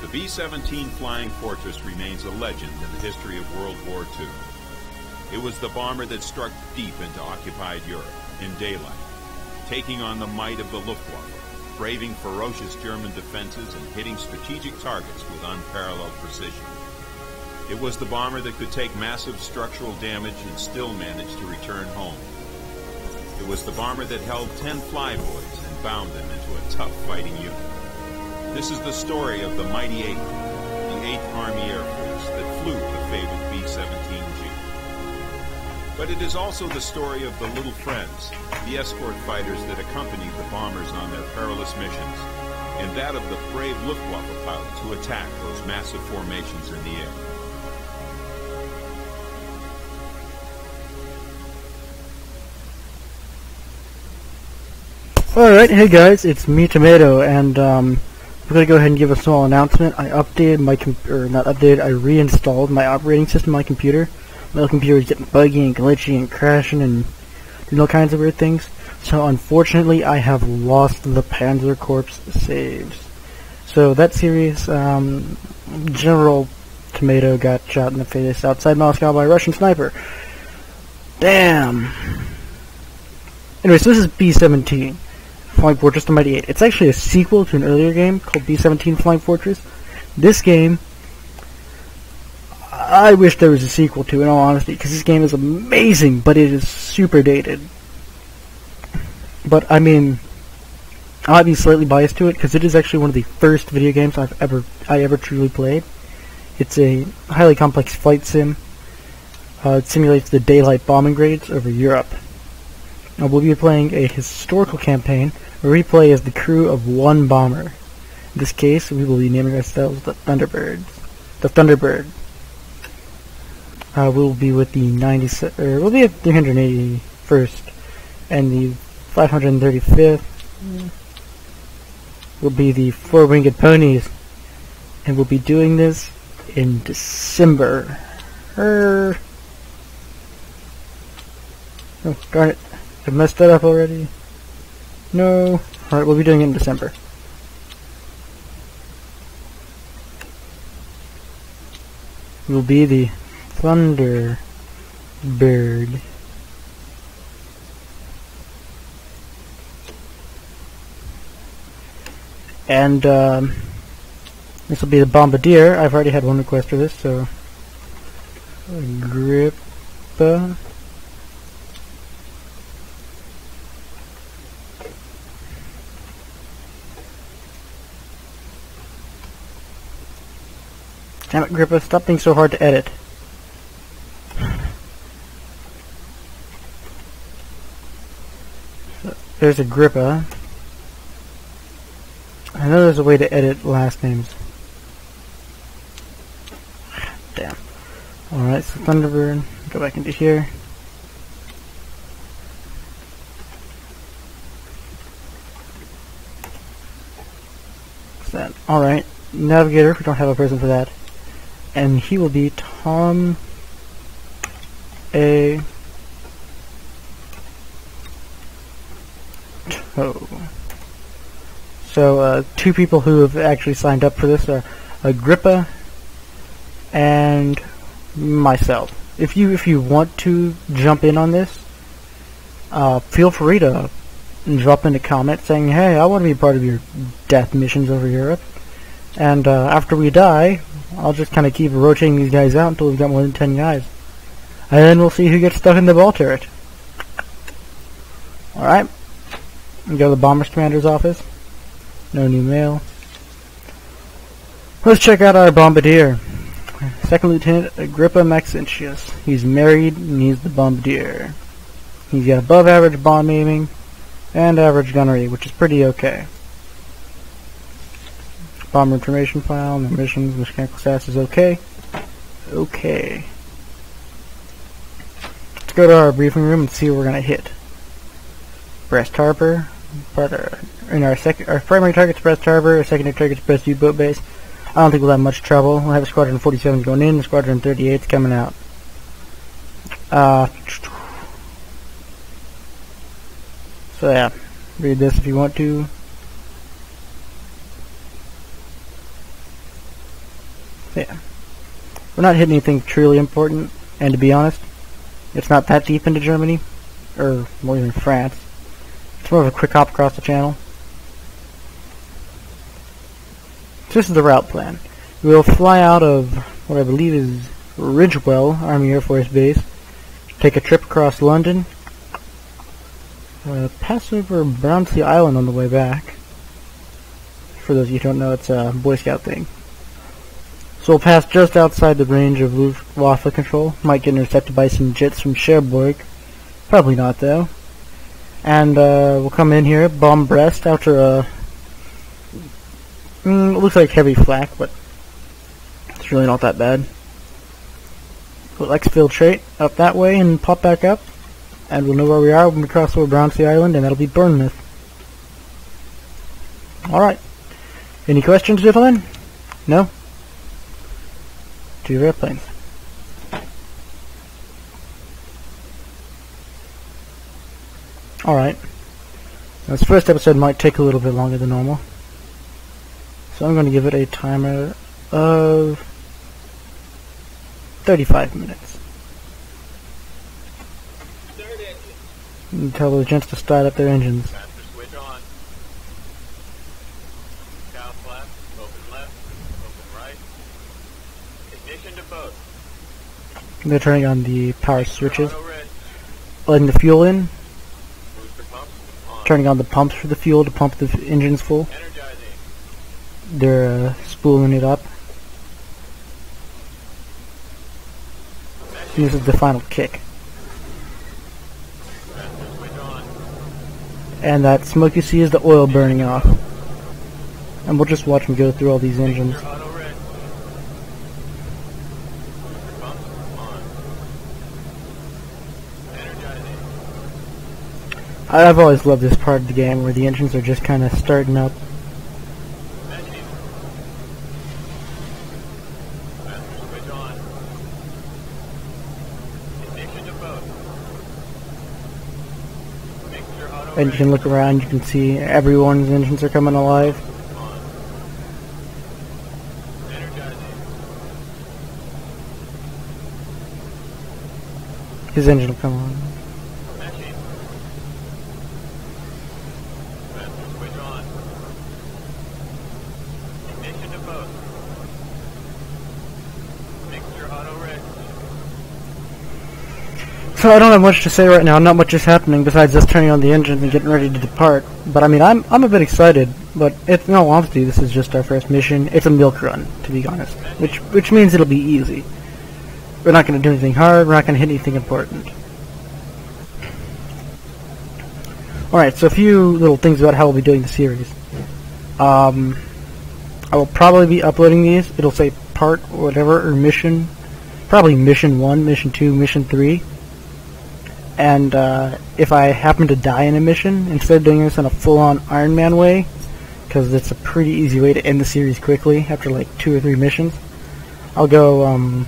The B-17 Flying Fortress remains a legend in the history of World War II. It was the bomber that struck deep into occupied Europe in daylight, taking on the might of the Luftwaffe, braving ferocious German defenses and hitting strategic targets with unparalleled precision. It was the bomber that could take massive structural damage and still manage to return home. It was the bomber that held 10 flyboys and bound them into a tough fighting unit. This is the story of the Mighty Eight, the 8th Army Air Force that flew the fabled B-17G. But it is also the story of the Little Friends, the escort fighters that accompanied the bombers on their perilous missions, and that of the brave Luftwaffe pilots who attacked those massive formations in the air. Alright, hey guys, it's me, Tomato, and we're gonna go ahead and give a small announcement. I updated my I reinstalled my operating system on my computer. My computer is getting buggy and glitchy and crashing and doing all kinds of weird things. So unfortunately, I have lost the Panzer Corps saves. So that series, General Tomato got shot in the face outside Moscow by a Russian sniper. Damn. Anyway, so this is B-17. Flying Fortress the Mighty 8. It's actually a sequel to an earlier game called B-17 Flying Fortress. This game, I wish there was a sequel to, in all honesty, because this game is amazing, but it is super dated. But, I mean, I might be slightly biased to it, because it is actually one of the first video games I ever truly played. It's a highly complex flight sim. It simulates the daylight bombing grades over Europe. Now, we'll be playing a historical campaign where we play as the crew of one bomber. In this case, we will be naming ourselves the Thunderbirds. The Thunderbird. We'll be with the 381st and the 535th. We'll be the Four-Winged Ponies, and we'll be doing this in December. Oh, darn it. I messed that up already. No. Alright, we'll be doing it in December. We'll be the Thunderbird. And, this will be the Bombardier. I've already had one request for this, so... Agrippa. Damn it, Agrippa, stop being so hard to edit. So, there's Agrippa. I know there's a way to edit last names. Damn. Alright, so Thunderbird, go back into here. What's that? Alright, Navigator, we don't have a person for that. And he will be Tom A. Toe. So, two people who have actually signed up for this are Agrippa and myself. If you want to jump in on this, feel free to drop in a comment saying, hey, I want to be part of your death missions over Europe. And after we die, I'll just kind of keep rotating these guys out until we've got more than 10 guys. And then we'll see who gets stuck in the ball turret. Alright. We go to the Bomber's Commander's office. No new mail. Let's check out our Bombardier. Second Lieutenant Agrippa Maxentius. He's married and he's the Bombardier. He's got above average bomb aiming and average gunnery, which is pretty okay. Bomber information file, no missions, mechanical status is okay. Okay. Let's go to our briefing room and see what we're gonna hit. Brest Harbor, but our primary target's Brest Harbor, our secondary target's Brest U-boat base. I don't think we'll have much trouble. We'll have a Squadron 47 going in, Squadron 38's coming out. So yeah, read this if you want to. Yeah. We're not hitting anything truly important, and to be honest, it's not that deep into Germany, or more even France. It's more of a quick hop across the channel. So this is the route plan. We'll fly out of what I believe is Ridgewell Army Air Force Base, take a trip across London, pass over Brownsea Island on the way back. For those of you who don't know, it's a Boy Scout thing. So we'll pass just outside the range of luftwaffe control. Might get intercepted by some jets from Cherbourg. Probably not, though. And we'll come in here, bomb Brest after a... it looks like heavy flak, but it's really not that bad. We'll exfiltrate up that way and pop back up. And we'll know where we are when we cross over Brownsea Island, and that'll be Bournemouth. Alright. Any questions, gentlemen? No? To your airplanes. Alright. This first episode might take a little bit longer than normal. So I'm going to give it a timer of 35 minutes. And tell those gents to start up their engines. Switch on. South left, open left, open right. Ignition to both. They're turning on the power switches. Letting the fuel in. Turning on the pumps for the fuel to pump the engines full. They're spooling it up. This is the final kick. And that smoke you see is the oil burning off. And we'll just watch them go through all these engines. I've always loved this part of the game where the engines are just kind of starting up. And you can look around, you can see everyone's engines are coming alive. His engine will come on. So I don't have much to say right now. Not much is happening besides us turning on the engine and getting ready to depart. But I mean, I'm a bit excited. But in all honesty, this is just our first mission. It's a milk run, to be honest, which means it'll be easy. We're not going to do anything hard. We're not going to hit anything important. All right. So a few little things about how we'll be doing the series. I will probably be uploading these. It'll say part or whatever or mission. Probably mission 1, mission 2, mission 3. And if I happen to die in a mission, instead of doing this in a full-on Iron Man way, because it's a pretty easy way to end the series quickly after like 2 or 3 missions, I'll go,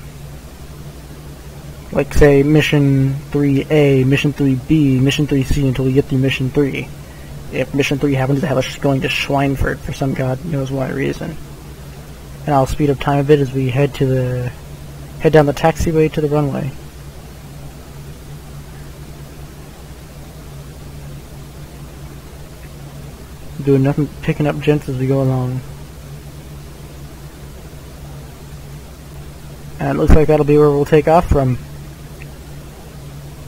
like say mission 3A, mission 3B, mission 3C until we get through mission 3. If mission 3 happens to have us going to Schweinfurt for some god knows why reason. And I'll speed up time a bit as we head down the taxiway to the runway. Doing nothing, picking up gents as we go along. And it looks like that'll be where we'll take off from.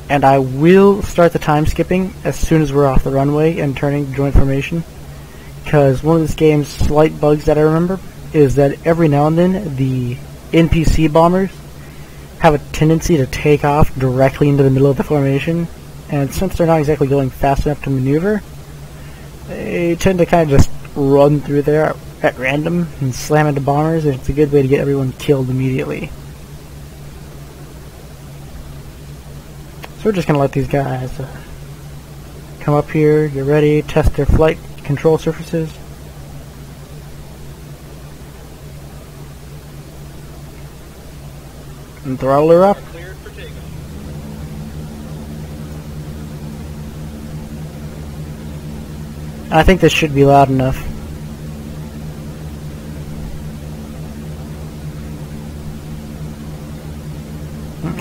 And I will start the time skipping as soon as we're off the runway and turning to joint formation. Because one of this game's slight bugs that I remember is that every now and then the NPC bombers have a tendency to take off directly into the middle of the formation. And since they're not exactly going fast enough to maneuver, they tend to kind of just run through there at random and slam into bombers, and it's a good way to get everyone killed immediately. So we're just going to let these guys come up here, get ready, test their flight control surfaces. And throttle her up. I think this should be loud enough.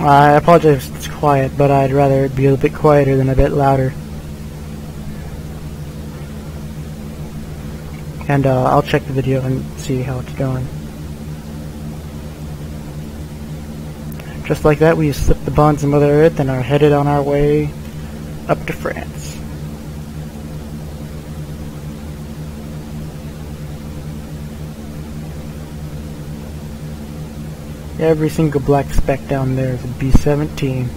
I apologize if it's quiet, but I'd rather it be a bit quieter than a bit louder. And I'll check the video and see how it's going. Just like that, we slip the bonds of Mother Earth and are headed on our way up to France. Every single black speck down there is a B-17.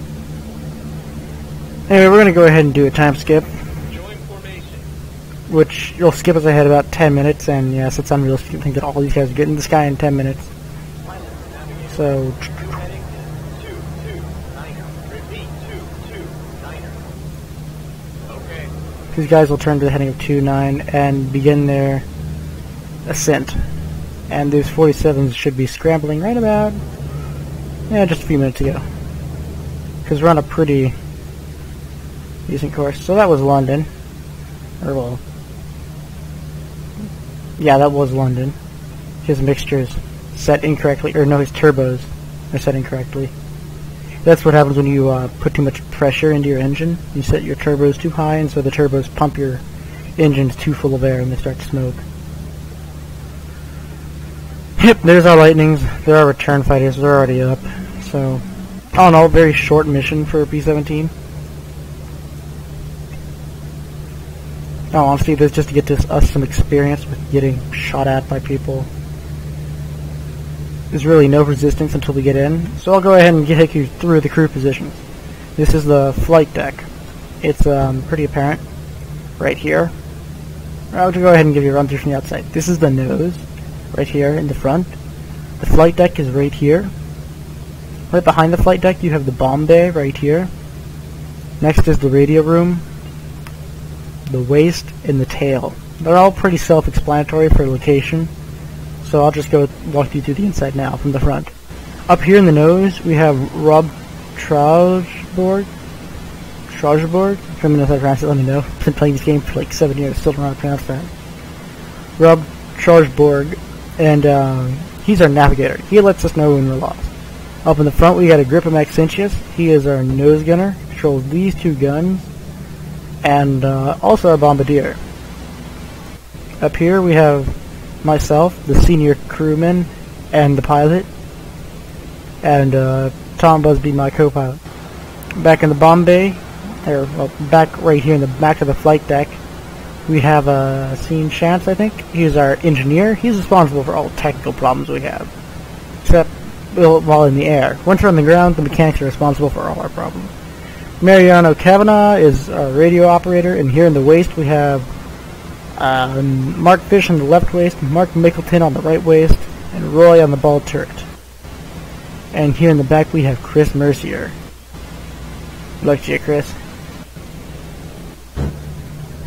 Anyway, we're going to go ahead and do a time skip, which you'll skip us ahead about 10 minutes, and yes, it's unrealistic to think that all these guys are getting in the sky in 10 minutes. So, these guys will turn to the heading of 29 and begin their ascent. And these 47s should be scrambling right about, just a few minutes ago. Because we're on a pretty decent course. So that was London. Or, well, yeah, that was London. His mixtures set incorrectly, or no, his turbos are set incorrectly. That's what happens when you put too much pressure into your engine. You set your turbos too high, and so the turbos pump your engines too full of air and they start to smoke. Yep, there's our lightnings. There are return fighters. They're already up. So, all in all, very short mission for B-17. Oh, honestly, this is just to get us some experience with getting shot at by people. There's really no resistance until we get in, so I'll go ahead and take you through the crew positions. This is the flight deck. It's pretty apparent right here. I'll go ahead and give you a run through from the outside. This is the nose, right here in the front. The flight deck is right here. Right behind the flight deck you have the bomb bay right here. Next is the radio room, the waist, and the tail. They're all pretty self-explanatory for location, so I'll just go walk you through the inside now from the front. Up here in the nose we have Rob Trausborg. If you know how to pronounce it, let me know. I've been playing this game for like 7 years, still don't know how to pronounce that. Rob Trausborg, and he's our navigator. He lets us know when we're lost. Up in the front we got Agrippa Maxentius. He is our nose gunner, controls these two guns, and also our bombardier. Up here we have myself, the senior crewman, and the pilot, and Tom Busby, my co-pilot. Back in the bomb bay, or well, back right here in the back of the flight deck, we have Scene Chance, I think. He's our engineer. He's responsible for all technical problems we have, except while in the air. Once we're on the ground, the mechanics are responsible for all our problems. Mariano Kavanagh is our radio operator, and here in the waist we have Mark Fish on the left waist, Mark Mickleton on the right waist, and Roy on the ball turret. And here in the back we have Chris Mercier. Good luck to you, Chris.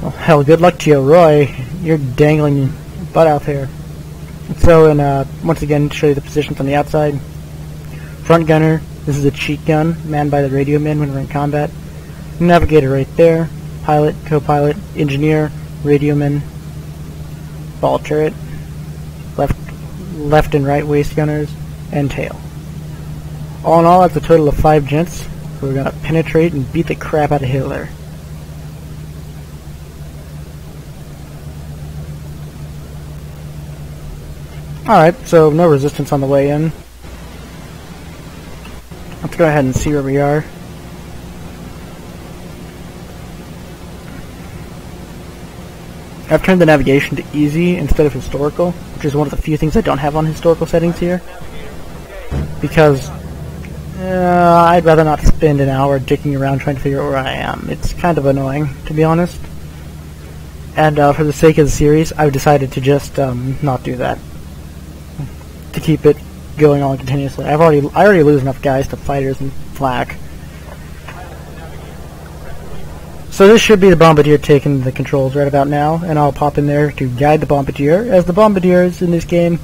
Well, hell, good luck to you, Roy. You're dangling your butt out there. So, and once again, to show you the positions on the outside. Front gunner, this is a cheat gun, manned by the radio men when we're in combat. Navigator right there. Pilot, co-pilot, engineer, radioman, ball turret, left and right waist gunners, and tail. All in all, that's a total of 5 gents. So we're going to penetrate and beat the crap out of Hitler. Alright, so no resistance on the way in. Let's go ahead and see where we are. I've turned the navigation to easy instead of historical, which is one of the few things I don't have on historical settings here. Because I'd rather not spend an hour dicking around trying to figure out where I am. It's kind of annoying, to be honest. And for the sake of the series, I've decided to just not do that. To keep it going on continuously. I already lose enough guys to fighters and flak. So this should be the bombardier taking the controls right about now, and I'll pop in there to guide the bombardier, as the bombardiers in this game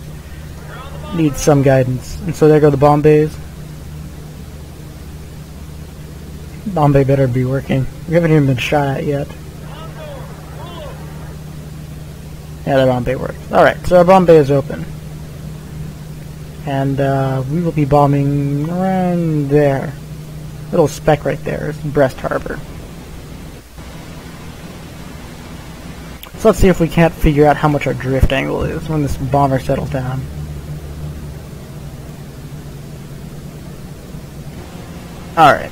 need some guidance. And so there go the bomb bays. Bomb bay better be working. We haven't even been shot at yet. Yeah, the bomb bay works. Alright, so our bomb bay is open. And we will be bombing around there. Little speck right there is Brest Harbor. So let's see if we can't figure out how much our drift angle is when this bomber settles down. Alright.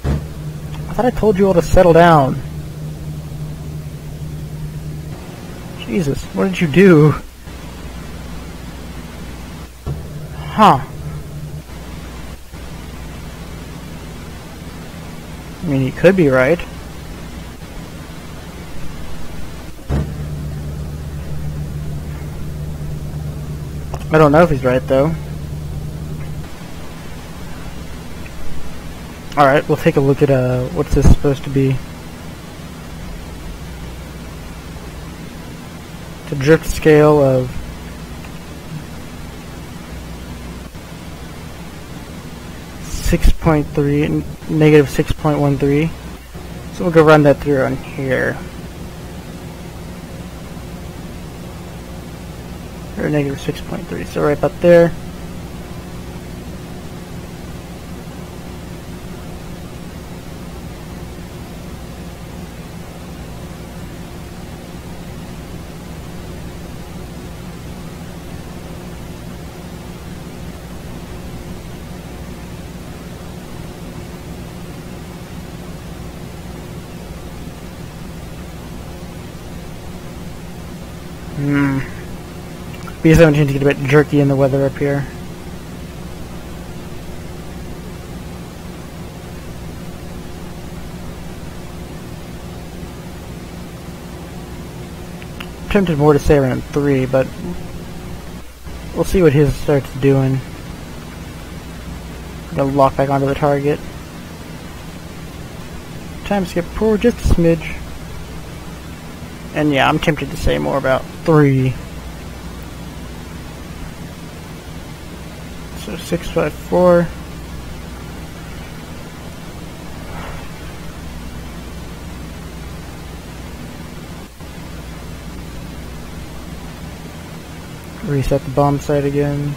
I thought I told you all to settle down. Jesus, what did you do? Huh. I mean, he could be right. I don't know if he's right, though. Alright, we'll take a look at, what's this supposed to be? It's a drift scale of negative 6.13. So we'll go run that through on here. Or negative 6.3, so right about there. B-17 to get a bit jerky in the weather up here. Tempted more to say around 3, but we'll see what his starts doing. I'm gonna lock back onto the target. Time skip forward just a smidge. And yeah, I'm tempted to say more about 3. So 654. Reset the bomb sight again.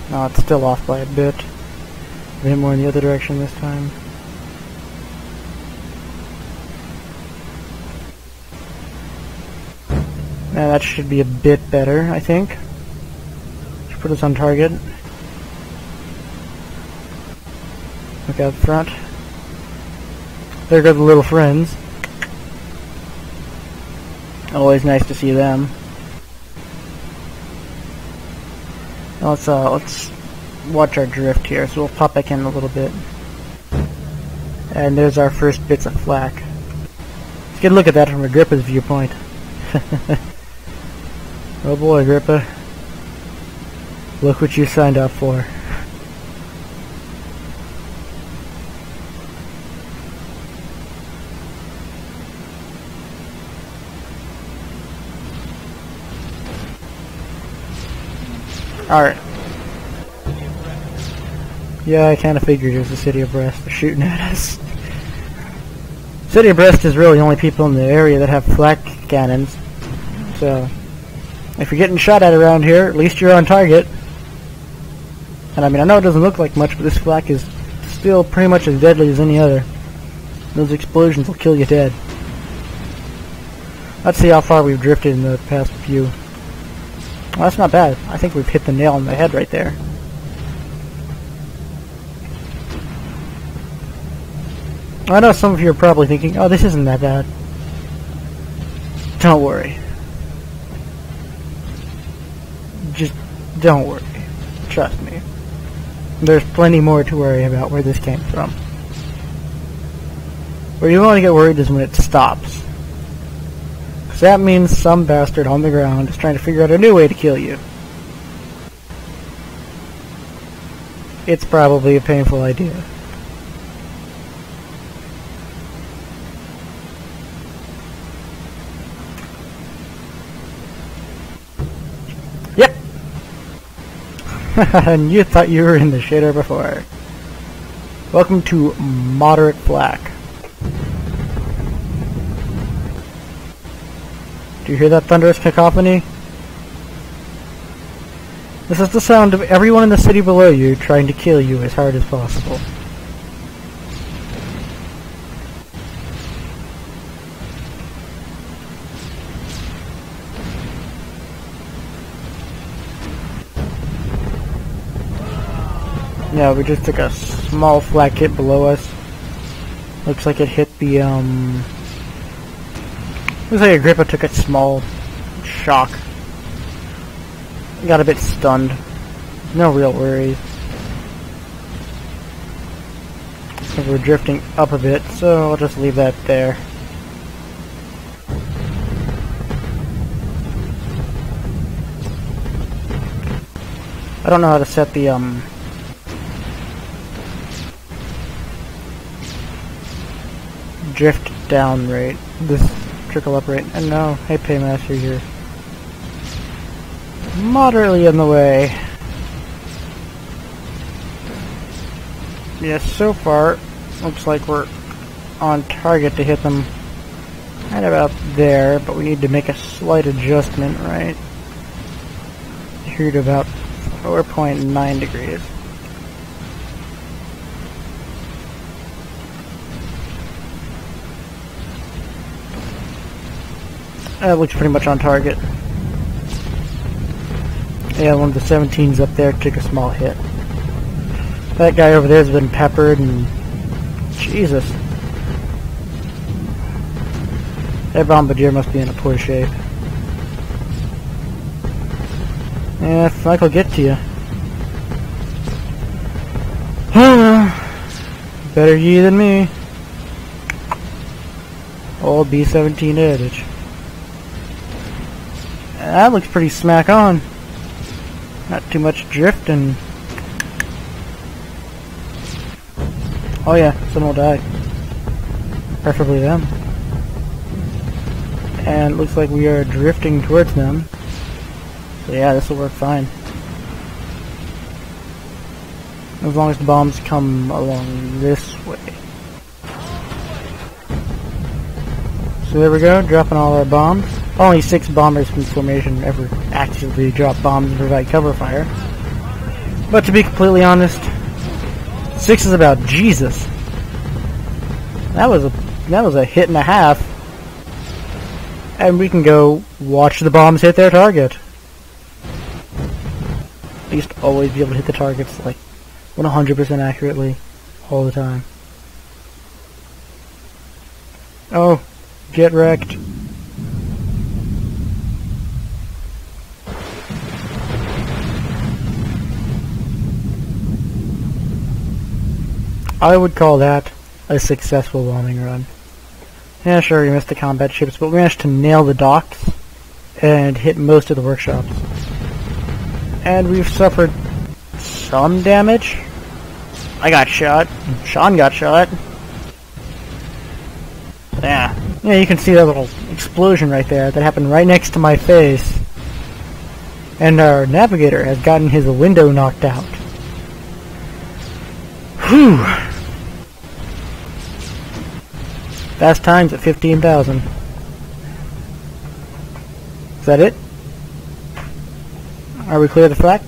No, it's still off by a bit. A bit more in the other direction this time. Now that should be a bit better, I think. Should put us on target. Look out front. There go the little friends. Always nice to see them. Now let's watch our drift here. So we'll pop back in a little bit. And there's our first bits of flak. Let's get a look at that from Agrippa's viewpoint. Oh boy, Agrippa. Look what you signed up for. Alright. Yeah, I kinda figured it was the city of Brest shooting at us. City of Brest is really the only people in the area that have flak cannons. So, if you're getting shot at around here, at least you're on target. And I mean, I know it doesn't look like much, but this flak is still pretty much as deadly as any other. Those explosions will kill you dead. Let's see how far we've drifted in the past few. Well, that's not bad. I think we've hit the nail on the head right there. I know some of you are probably thinking, oh, this isn't that bad. Don't worry. Just don't worry. Trust me. There's plenty more to worry about where this came from. Where you want to get worried is when it stops. Because that means some bastard on the ground is trying to figure out a new way to kill you. It's probably a painful idea. Yep! And you thought you were in the shitter before. Welcome to Moderate Flak. Do you hear that thunderous cacophony? This is the sound of everyone in the city below you trying to kill you as hard as possible. Yeah, we just took a small flak hit below us. Looks like it hit the, looks like Agrippa took a small shock. Got a bit stunned. No real worries. We're drifting up a bit, so I'll just leave that there. I don't know how to set the, drift down rate, this trickle up rate, and no, hey Paymaster, you're moderately in the way. Yes, so far, looks like we're on target to hit them right about there, but we need to make a slight adjustment, right? Here to about 4.9 degrees. That looks pretty much on target. Yeah, one of the 17s up there took a small hit. That guy over there has been peppered and... Jesus. That bombardier must be in a poor shape. Yeah, Frank will get to you. Better ye than me. Old B-17 adage. That looks pretty smack on. Not too much drift and... Oh yeah, someone will die. Preferably them. And it looks like we are drifting towards them. So yeah, this will work fine. As long as the bombs come along this way. So there we go, dropping all our bombs. Only 6 bombers from formation ever actively drop bombs and provide cover fire. But to be completely honest, 6 is about Jesus. That was a hit and a half. And we can go watch the bombs hit their target. At least always be able to hit the targets like 100% accurately all the time. Oh, get wrecked. I would call that a successful bombing run. Yeah, sure, we missed the combat ships, but we managed to nail the docks and hit most of the workshops. And we've suffered some damage. I got shot. Sean got shot. Yeah. Yeah, you can see that little explosion right there that happened right next to my face. And our navigator has gotten his window knocked out. Whew. Fast times at 15,000. Is that it? Are we clear of the flak?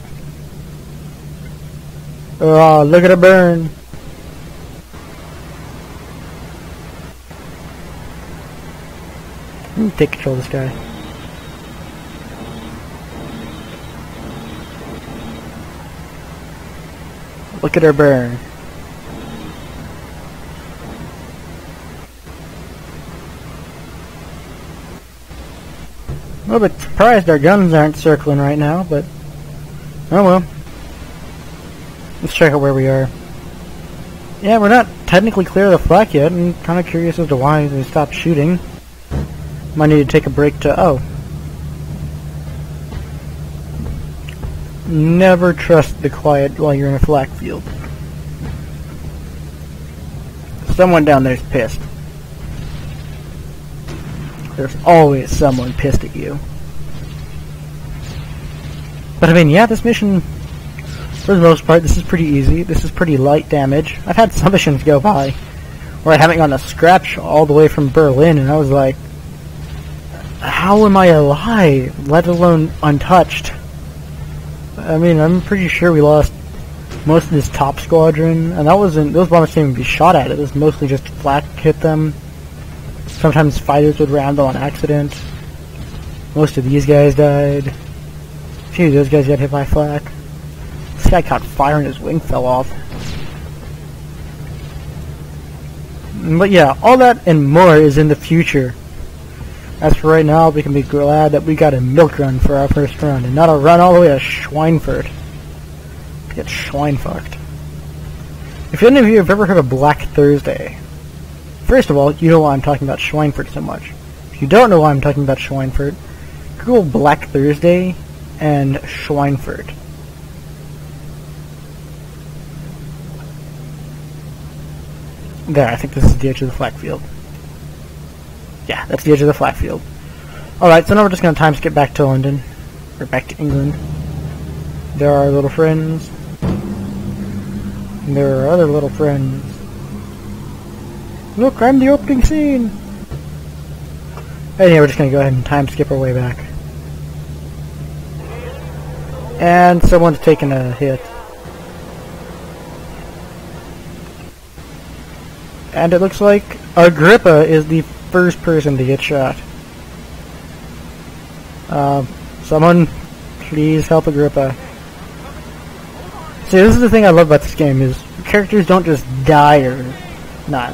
Oh, look at her burn. Let me take control of this guy. Look at her burn. I'm a bit surprised our guns aren't circling right now, but oh well. Let's check out where we are. Yeah, we're not technically clear of the flak yet. I'm kind of curious as to why they stopped shooting. Might need to take a break to... Oh. Never trust the quiet while you're in a flak field. Someone down there's pissed. There's always someone pissed at you. But I mean, yeah, this mission, for the most part, this is pretty easy. This is pretty light damage. I've had some missions go by where I haven't gotten a scratch all the way from Berlin, and I was like, how am I alive, let alone untouched? I mean, I'm pretty sure we lost most of this top squadron, and those bombers can't even be shot at. It was mostly just flak hit them. Sometimes fighters would ram them on accident. Most of these guys died. A few of those guys got hit by flak. This guy caught fire and his wing fell off. But yeah, all that and more is in the future. As for right now, we can be glad that we got a milk run for our first run, and not a run all the way to Schweinfurt. Get Schweinfucked. If any of you have ever heard of Black Thursday, first of all, you know why I'm talking about Schweinfurt so much. If you don't know why I'm talking about Schweinfurt, Google Black Thursday and Schweinfurt. There, I think this is the edge of the flak field. Yeah, that's the edge of the flak field. Alright, so now we're just going to time skip back to London. Or back to England. There are our little friends. And there are other little friends. Look, I'm the opening scene! Anyway, we're just going to go ahead and time skip our way back. And someone's taken a hit. And it looks like Agrippa is the first person to get shot. Someone please help Agrippa. See, this is the thing I love about this game, is characters don't just die or not.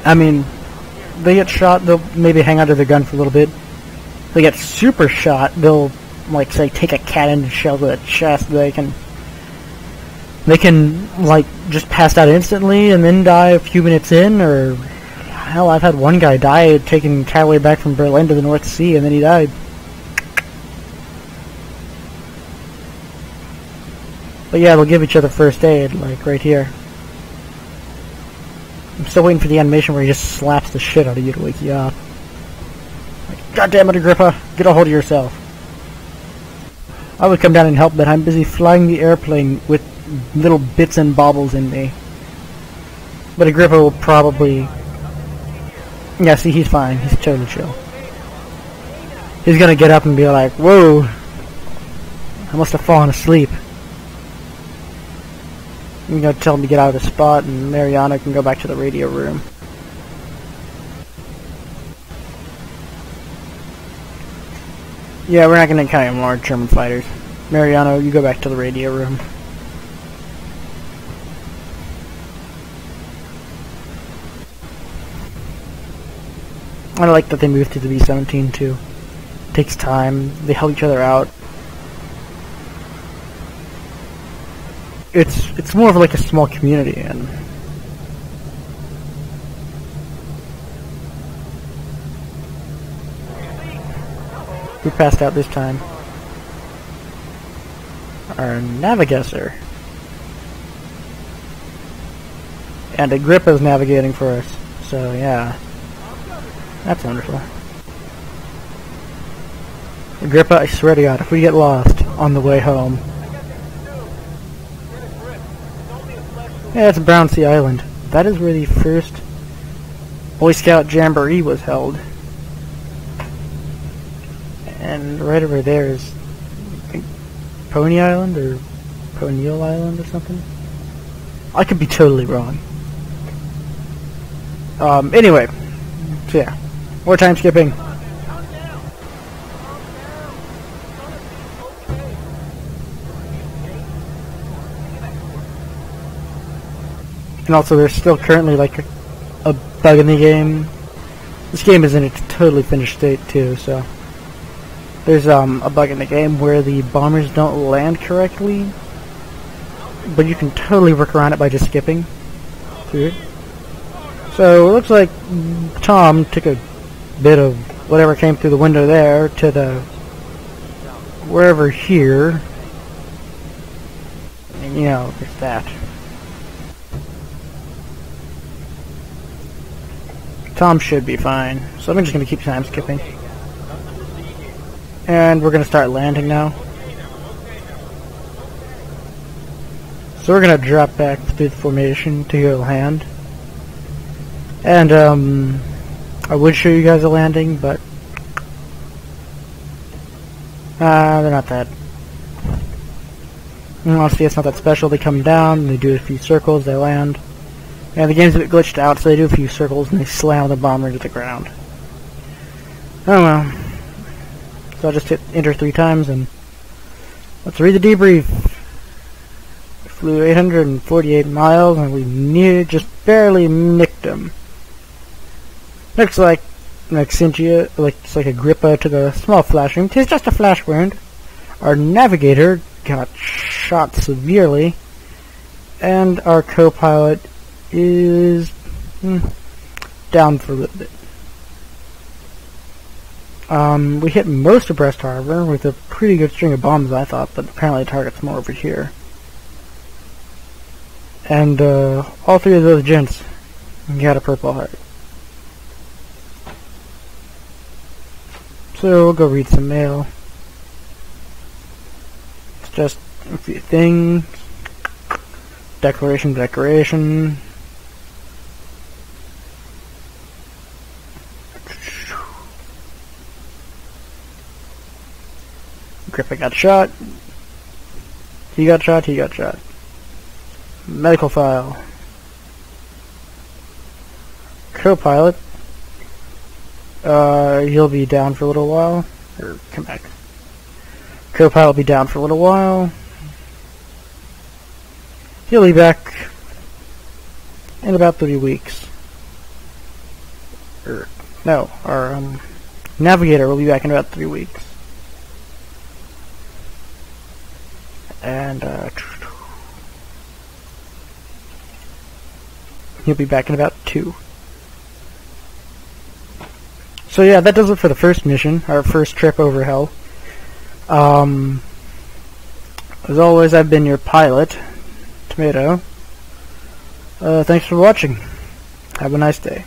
I mean, they get shot, they'll maybe hang onto their gun for a little bit. They get super shot, they'll, like, say, take a cannon shell to the chest. They can, like, just pass out instantly and then die a few minutes in, or hell, I've had one guy die taking caraway back from Berlin to the North Sea, and then he died. But yeah, they'll give each other first aid, like right here. I'm still waiting for the animation where he just slaps the shit out of you to wake you up. Like, God damn it, Agrippa, get a hold of yourself. I would come down and help, but I'm busy flying the airplane with little bits and bobbles in me. But Agrippa will probably... Yeah, see, he's fine. He's totally chill. He's gonna get up and be like, whoa, I must have fallen asleep. I'm gonna tell him to get out of the spot, and Mariano can go back to the radio room. Yeah, we're not gonna encounter any more German fighters. Mariano, you go back to the radio room. I like that they moved to the B-17 too. It takes time. They help each other out. It's more of like a small community, and who passed out this time? Our navigator. And Agrippa's navigating for us. So yeah. That's wonderful. Agrippa, I swear to God, if we get lost on the way home... Yeah, it's Brownsea Island. That is where the first Boy Scout Jamboree was held. And right over there is, I think, Pony Island, or Ponyville Island or something? I could be totally wrong. Anyway, so yeah, more time skipping. And also, there's still currently like a bug in the game. This game is in a totally finished state too, so there's a bug in the game where the bombers don't land correctly, but you can totally work around it by just skipping through it. So it looks like Tom took a bit of whatever came through the window there to the wherever here, and you know, there's that. Tom should be fine, so I'm just going to keep time skipping. And we're going to start landing now. So we're going to drop back through the formation to go land. And I would show you guys a landing, but They're not that. Honestly, it's not that special. They come down, they do a few circles, they land. And the game's a bit glitched out, so they do a few circles and they slam the bomber into the ground. Oh well. So I'll just hit enter 3 times and let's read the debrief. We flew 848 miles and we just barely nicked them. Looks like Maxentia, looks like Agrippa took a small flash wound. 'Tis just a flash wound. Our navigator got shot severely, and our co-pilot is down for a little bit. We hit most of Brest Harbor with a pretty good string of bombs, I thought, but apparently the target's more over here. And all 3 of those gents got a Purple Heart. So we'll go read some mail. It's just a few things. Declaration. Agrippa got shot. He got shot. Medical file. Co-pilot. He'll be down for a little while. Or, come back. Co-pilot will be down for a little while. He'll be back in about 3 weeks. No, our navigator will be back in about 3 weeks. And he'll be back in about 2. So yeah, that does it for the first mission, our first trip over hell. As always, I've been your pilot, Tomato. Thanks for watching. Have a nice day.